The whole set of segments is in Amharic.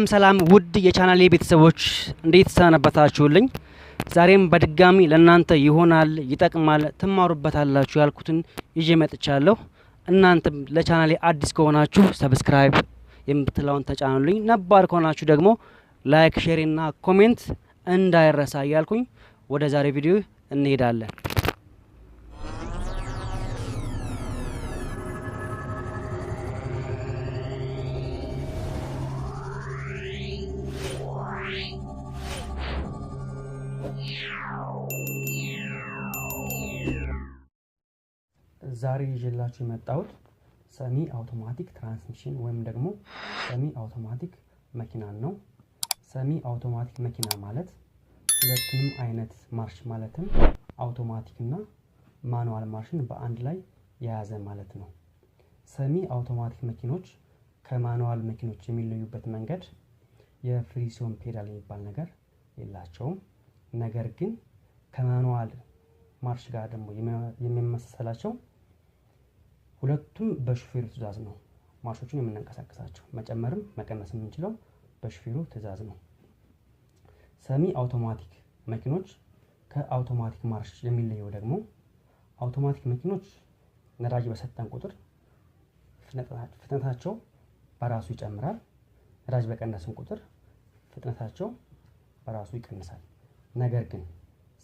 ሰላም ውድ የቻናሌ ቤተሰቦች እንዴት ሰነበታችሁልኝ? ዛሬም በድጋሚ ለእናንተ ይሆናል ይጠቅማል ትማሩበታላችሁ ያልኩትን ይዤ መጥቻለሁ። እናንተም ለቻናሌ አዲስ ከሆናችሁ ሰብስክራይብ የምትለውን ተጫኑልኝ፣ ነባር ከሆናችሁ ደግሞ ላይክ፣ ሼር እና ኮሜንት እንዳይረሳ እያልኩኝ ወደ ዛሬ ቪዲዮ እንሄዳለን። ዛሬ ይዤላችሁ የመጣሁት ሰሚ አውቶማቲክ ትራንስሚሽን ወይም ደግሞ ሰሚ አውቶማቲክ መኪና ነው። ሰሚ አውቶማቲክ መኪና ማለት ሁለቱንም አይነት ማርሽ ማለትም አውቶማቲክ እና ማኑዋል ማርሽን በአንድ ላይ የያዘ ማለት ነው። ሰሚ አውቶማቲክ መኪኖች ከማኑዋል መኪኖች የሚለዩበት መንገድ የፍሪሲዮን ፔዳል የሚባል ነገር የላቸውም። ነገር ግን ከማኑዋል ማርሽ ጋር ደግሞ የሚመሳሰላቸው ሁለቱም በሹፌሩ ትዕዛዝ ነው ማርሾቹን የምናንቀሳቀሳቸው። መጨመርም መቀነስ የምንችለው በሹፌሩ ትዕዛዝ ነው። ሰሚ አውቶማቲክ መኪኖች ከአውቶማቲክ ማርሽ የሚለየው ደግሞ አውቶማቲክ መኪኖች ነዳጅ በሰጠን ቁጥር ፍጥነታቸው በራሱ ይጨምራል። ነዳጅ በቀነስን ቁጥር ፍጥነታቸው በራሱ ይቀንሳል። ነገር ግን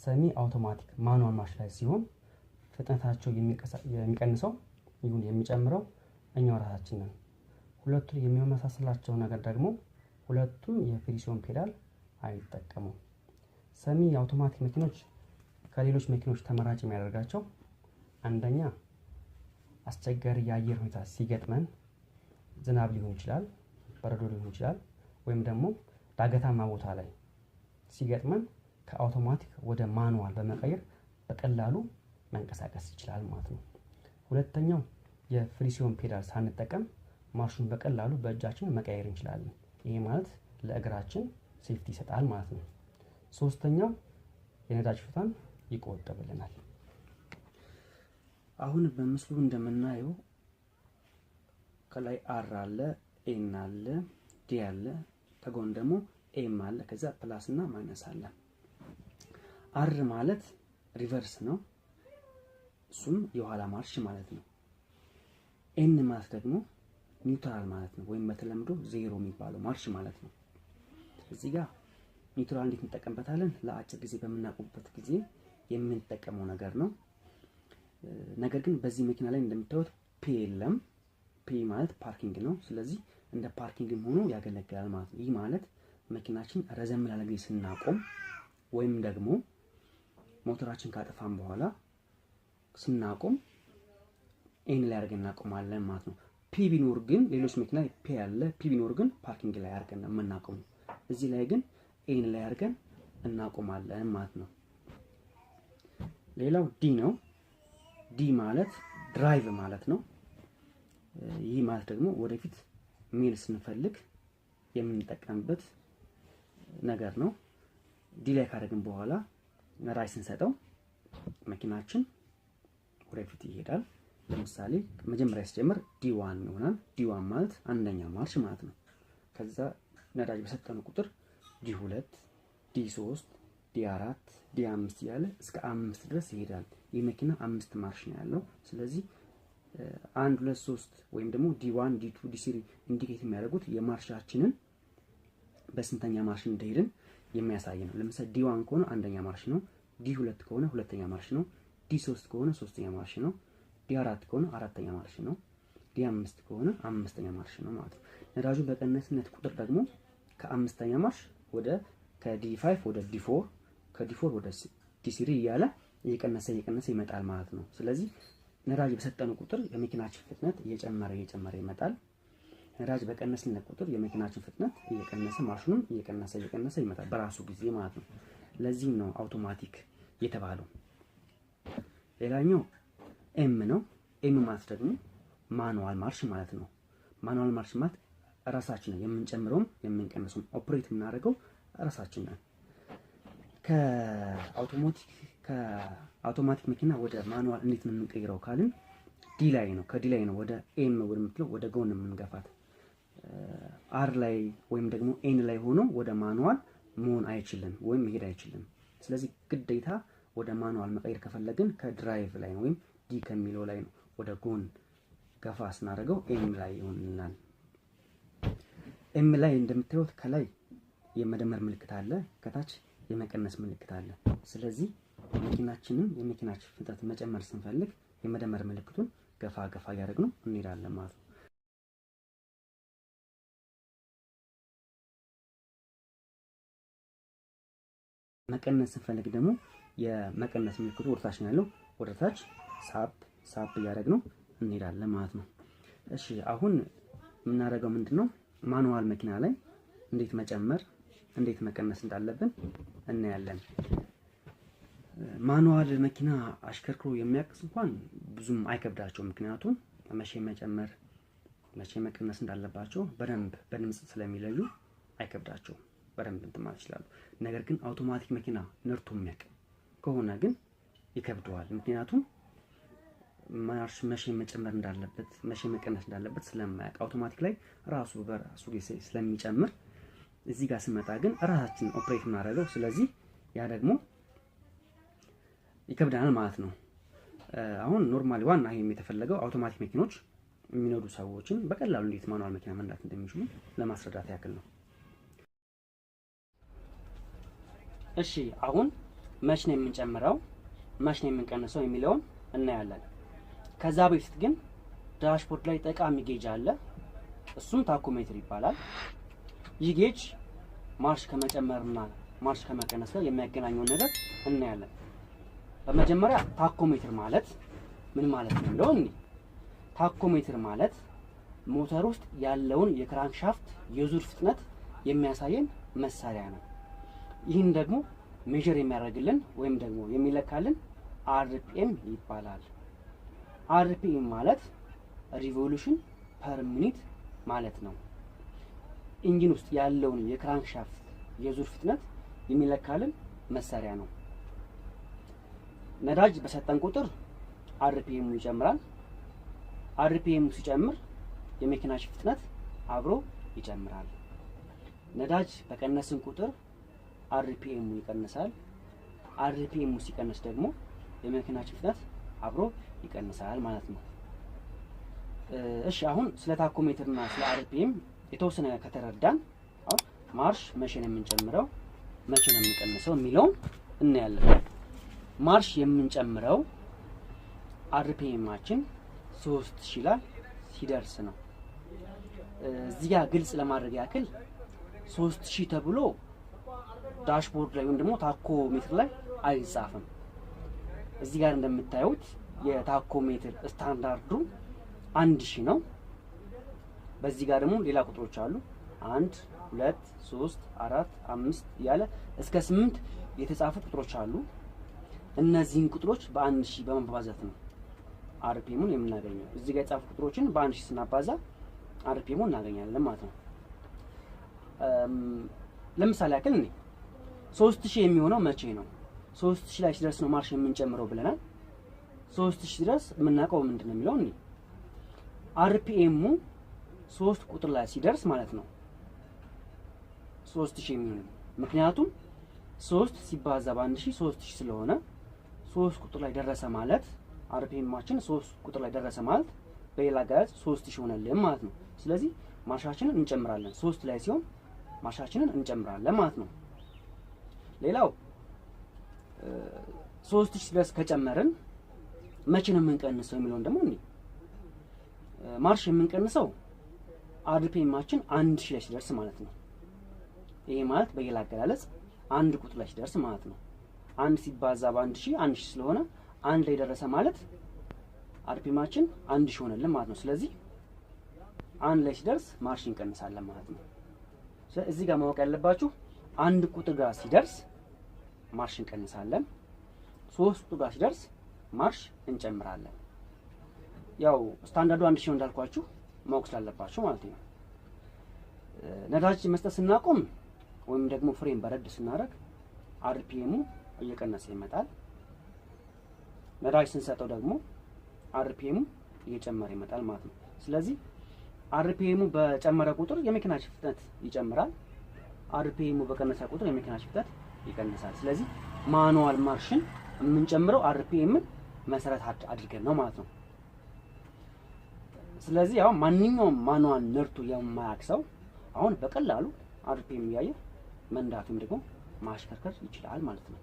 ሰሚ አውቶማቲክ ማኑዋል ማርሽ ላይ ሲሆን ፍጥነታቸው የሚቀንሰው ይሁን የሚጨምረው እኛው ራሳችን ነን። ሁለቱም የሚመሳሰላቸው ነገር ደግሞ ሁለቱም የፍሪሲዮን ፔዳል አይጠቀሙም። ሰሚ አውቶማቲክ መኪኖች ከሌሎች መኪኖች ተመራጭ የሚያደርጋቸው አንደኛ አስቸጋሪ የአየር ሁኔታ ሲገጥመን፣ ዝናብ ሊሆን ይችላል፣ በረዶ ሊሆን ይችላል፣ ወይም ደግሞ ዳገታማ ቦታ ላይ ሲገጥመን ከአውቶማቲክ ወደ ማኑዋል በመቀየር በቀላሉ መንቀሳቀስ ይችላል ማለት ነው። ሁለተኛው የፍሪሲዮን ፔዳል ሳንጠቀም ማርሹን በቀላሉ በእጃችን መቀየር እንችላለን። ይሄ ማለት ለእግራችን ሴፍቲ ይሰጣል ማለት ነው። ሶስተኛው የነዳጅ ፍታን ይቆጥብልናል። አሁን በምስሉ እንደምናየው ከላይ አር አለ፣ ኤን አለ፣ ዲ አለ፣ ከጎን ደግሞ ኤም አለ፣ ከዛ ፕላስ እና ማይነስ አለ። አር ማለት ሪቨርስ ነው፣ እሱም የኋላ ማርሽ ማለት ነው። ኤን ማለት ደግሞ ኒውትራል ማለት ነው፣ ወይም በተለምዶ ዜሮ የሚባለው ማርሽ ማለት ነው። እዚህ ጋር ኒውትራል እንዴት እንጠቀምበታለን? ለአጭር ጊዜ በምናቆምበት ጊዜ የምንጠቀመው ነገር ነው። ነገር ግን በዚህ መኪና ላይ እንደምታዩት ፒ የለም። ፒ ማለት ፓርኪንግ ነው። ስለዚህ እንደ ፓርኪንግም ሆኖ ያገለግላል ማለት ነው። ይህ ማለት መኪናችን ረዘም ላለ ጊዜ ስናቆም ወይም ደግሞ ሞተራችን ካጠፋን በኋላ ስናቆም ኤን ላይ አድርገን እናቆማለን ማለት ነው። ፒ ቢኖር ግን ሌሎች መኪና ፒ ያለ ፒ ቢኖር ግን ፓርኪንግ ላይ አድርገን የምናቆመው፣ እዚህ ላይ ግን ኤን ላይ አድርገን እናቆማለን ማለት ነው። ሌላው ዲ ነው። ዲ ማለት ድራይቭ ማለት ነው። ይህ ማለት ደግሞ ወደፊት ሜል ስንፈልግ የምንጠቀምበት ነገር ነው። ዲ ላይ ካደረግን በኋላ ነዳጅ ስንሰጠው መኪናችን ወደፊት ይሄዳል። ለምሳሌ መጀመሪያ ሲጀምር ዲ1 ይሆናል። ዲ1 ማለት አንደኛ ማርሽ ማለት ነው። ከዛ ነዳጅ በሰጠነው ቁጥር ዲ2፣ ዲ3፣ ዲ4፣ ዲ5 እያለ እስከ 5 ድረስ ይሄዳል። ይህ መኪና 5 ማርሽ ነው ያለው። ስለዚህ 1 2 3 ወይም ደግሞ ዲ1 ዲ2 ዲ3 ኢንዲኬት የሚያደርጉት የማርሻችንን በስንተኛ ማርሽ እንደሄድን የሚያሳይ ነው። ለምሳሌ ዲ1 ከሆነ አንደኛ ማርሽ ነው፣ ዲ2 ከሆነ ሁለተኛ ማርሽ ነው፣ ዲ3 ከሆነ ሶስተኛ ማርሽ ነው፣ ዲ4 ከሆነ አራተኛ ማርሽ ነው፣ ዲ5 ከሆነ አምስተኛ ማርሽ ነው ማለት ነው። ነዳጁ በቀነስነት ቁጥር ደግሞ ከአምስተኛ ማርሽ ወደ ከዲ5 ወደ ዲ4 ከዲ4 ወደ ዲ3 እያለ እየቀነሰ ይመጣል ማለት ነው። ስለዚህ ነዳጅ በሰጠነው ቁጥር የመኪናችን ፍጥነት እየጨመረ ይመጣል። ነዳጅ በቀነስነት ቁጥር የመኪናችን ፍጥነት እየቀነሰ ማርሹንም እየቀነሰ ይመጣል በራሱ ጊዜ ማለት ነው። ለዚህም ነው አውቶማቲክ የተባለው። ሌላኛው ኤም ነው። ኤም ማለት ደግሞ ማኑዋል ማርሽ ማለት ነው። ማኑዋል ማርሽ ማለት ራሳችን የምንጨምረውም የምንቀንሰውም ኦፕሬት የምናደርገው ራሳችን ነን። ከአውቶማቲክ መኪና ወደ ማኑዋል እንዴት ነው የምንቀይረው ካልን ዲ ላይ ነው። ከዲ ላይ ነው ወደ ኤም ወደምትለው ወደ ጎን የምንገፋት። አር ላይ ወይም ደግሞ ኤን ላይ ሆኖ ወደ ማኑዋል መሆን አይችልም ወይም መሄድ አይችልም። ስለዚህ ግዴታ ወደ ማኑዋል መቀየር ከፈለግን ከድራይቭ ላይ ነው ወይም ዲ ከሚለው ላይ ነው ወደ ጎን ገፋ ስናደርገው ኤም ላይ ይሆንልናል። ኤም ላይ እንደምታዩት ከላይ የመደመር ምልክት አለ፣ ከታች የመቀነስ ምልክት አለ። ስለዚህ የመኪናችን ፍጥነት መጨመር ስንፈልግ የመደመር ምልክቱን ገፋ ገፋ እያደረግነው እንሄዳለን ማለት ነው። መቀነስ ስንፈልግ ደግሞ የመቀነስ ምልክቱ ወደታች ነው ያለው፣ ወደታች ሳብ እያደረግነው እንሄዳለን ማለት ነው። እሺ አሁን የምናደርገው ምንድነው? ማኑዋል መኪና ላይ እንዴት መጨመር እንዴት መቀነስ እንዳለብን እናያለን። ማኑዋል መኪና አሽከርክሮ የሚያቅስ እንኳን ብዙም አይከብዳቸው፣ ምክንያቱም መቼ መጨመር መቼ መቀነስ እንዳለባቸው በድምጽ ስለሚለዩ አይከብዳቸው፣ በደንብ እንትን ማለት ይችላሉ። ነገር ግን አውቶማቲክ መኪና ነርቶ የሚያውቅ ከሆነ ግን ይከብደዋል። ምክንያቱም ማርሽ መቼ መጨመር እንዳለበት መቼ መቀነስ እንዳለበት ስለማያውቅ አውቶማቲክ ላይ ራሱ በራሱ ጊዜ ስለሚጨምር እዚህ ጋር ስመጣ ግን ራሳችን ኦፕሬት እናደርገው። ስለዚህ ያ ደግሞ ይከብዳናል ማለት ነው። አሁን ኖርማሊ ዋና ይሄ የተፈለገው አውቶማቲክ መኪኖች የሚነዱ ሰዎችን በቀላሉ እንዴት ማኑዋል መኪና መንዳት እንደሚችሉ ለማስረዳት ያክል ነው። እሺ አሁን መቼ ነው የምንጨምረው መቼ ነው የምንቀንሰው የሚለውን እናያለን። ከዛ በፊት ግን ዳሽቦርድ ላይ ጠቃሚ ጌጅ አለ። እሱም ታኮሜትር ይባላል። ይህ ጌጅ ማርሽ ከመጨመርና ማርሽ ከመቀነስ ጋር የሚያገናኘውን ነገር እናያለን። በመጀመሪያ ታኮሜትር ማለት ምን ማለት ነው የሚለውን ታኮሜትር ማለት ሞተር ውስጥ ያለውን የክራንክሻፍት የዙር ፍጥነት የሚያሳየን መሳሪያ ነው። ይህን ደግሞ ሜጀር የሚያደርግልን ወይም ደግሞ የሚለካልን አርፒኤም ይባላል። አርፒኤም ማለት ሪቮሉሽን ፐር ሚኒት ማለት ነው። ኢንጂን ውስጥ ያለውን የክራንክሻፍት የዙር ፍጥነት የሚለካልን መሳሪያ ነው። ነዳጅ በሰጠን ቁጥር አርፒኤሙ ይጨምራል። አርፒኤሙ ሲጨምር የመኪናችን ፍጥነት አብሮ ይጨምራል። ነዳጅ በቀነስን ቁጥር አርፒኤሙ ይቀንሳል። አርፒኤሙ ሲቀንስ ደግሞ የመኪናችን ፍጥነት አብሮ ይቀንሳል ማለት ነው። እሺ አሁን ስለ ታኮሜትርና ስለ አርፒኤም የተወሰነ ከተረዳን አሁን ማርሽ መቼ ነው የምንጨምረው መቼ ነው የምንቀንሰው የሚለውን እናያለን። ማርሽ የምንጨምረው አርፒኤማችን 3000 ላይ ሲደርስ ነው። እዚህ ጋር ግልጽ ለማድረግ ያክል 3000 ተብሎ ዳሽቦርድ ላይ ወይም ደግሞ ታኮሜትር ላይ አይጻፍም። እዚህ ጋር እንደምታዩት የታኮሜትር ስታንዳርዱ 1000 ነው። በዚህ ጋር ደግሞ ሌላ ቁጥሮች አሉ 1 2 3 4 5 ያለ እስከ 8 የተጻፉ ቁጥሮች አሉ። እነዚህን ቁጥሮች በ1000 በማባዛት ነው አርፒኤሙን የምናገኘው። እዚህ ጋር የተጻፉ ቁጥሮችን በ1000 ስናባዛ አርፒኤሙን እናገኛለን ማለት ነው። ለምሳሌ ያክል 3000 የሚሆነው መቼ ነው? 3000 ላይ ሲደርስ ነው ማርሽ የምንጨምረው ብለናል። 3000 ሲደርስ የምናውቀው ምንድነው የሚለው አርፒኤሙ 3 ቁጥር ላይ ሲደርስ ማለት ነው 3000 የሚሆነው። ምክንያቱም 3 ሲባዛ በ1000 3000 ስለሆነ 3 ቁጥር ላይ ደረሰ ማለት አርፒኤማችን 3 ቁጥር ላይ ደረሰ ማለት በሌላ አገላለጽ 3000 ሆነልን ማለት ነው። ስለዚህ ማርሻችንን እንጨምራለን። 3 ላይ ሲሆን ማርሻችንን እንጨምራለን ማለት ነው። ሌላው 3000 ድረስ ከጨመርን መቼ ነው የምንቀንሰው የሚለውን ደግሞ ማርሽ የምንቀንሰው አርፒኤማችን 1000 ላይ ሲደርስ ማለት ነው። ይሄ ማለት በሌላ አገላለጽ 1 ቁጥር ላይ ሲደርስ ማለት ነው። 1 ሲባዛ በ1000 1000 ስለሆነ 1 ላይ ደረሰ ማለት አርፒኤማችን 1000 ሆነልን ማለት ነው። ስለዚህ 1 ላይ ሲደርስ ማርሽ እንቀንሳለን ማለት ነው። እዚህ ጋር ማወቅ ያለባችሁ 1 ቁጥር ጋር ሲደርስ ማርሽ እንቀንሳለን፣ 3 ቁጥር ጋር ሲደርስ ማርሽ እንጨምራለን። ያው ስታንዳርዱ 1000 እንዳልኳችሁ ማወቅ ስላለባችሁ ማለት ነው። ነዳጅ መስጠት ስናቆም ወይም ደግሞ ፍሬም በረድ ስናደርግ አርፒኤሙ እየቀነሰ ይመጣል። ነዳጅ ስንሰጠው ደግሞ አርፒኤሙ እየጨመረ ይመጣል ማለት ነው። ስለዚህ አርፒኤሙ በጨመረ ቁጥር የመኪናችን ፍጥነት ይጨምራል። አርፒኤሙ በቀነሰ ቁጥር የመኪናችን ፍጥነት ይቀንሳል። ስለዚህ ማኑዋል ማርሽን የምንጨምረው አርፒኤምን መሰረት አድርገን ነው ማለት ነው። ስለዚህ ያው ማንኛውም ማኑዋል ነርቶ የማያውቅ ሰው አሁን በቀላሉ አርፒኤም እያየ መንዳቱም ደግሞ ማሽከርከር ይችላል ማለት ነው።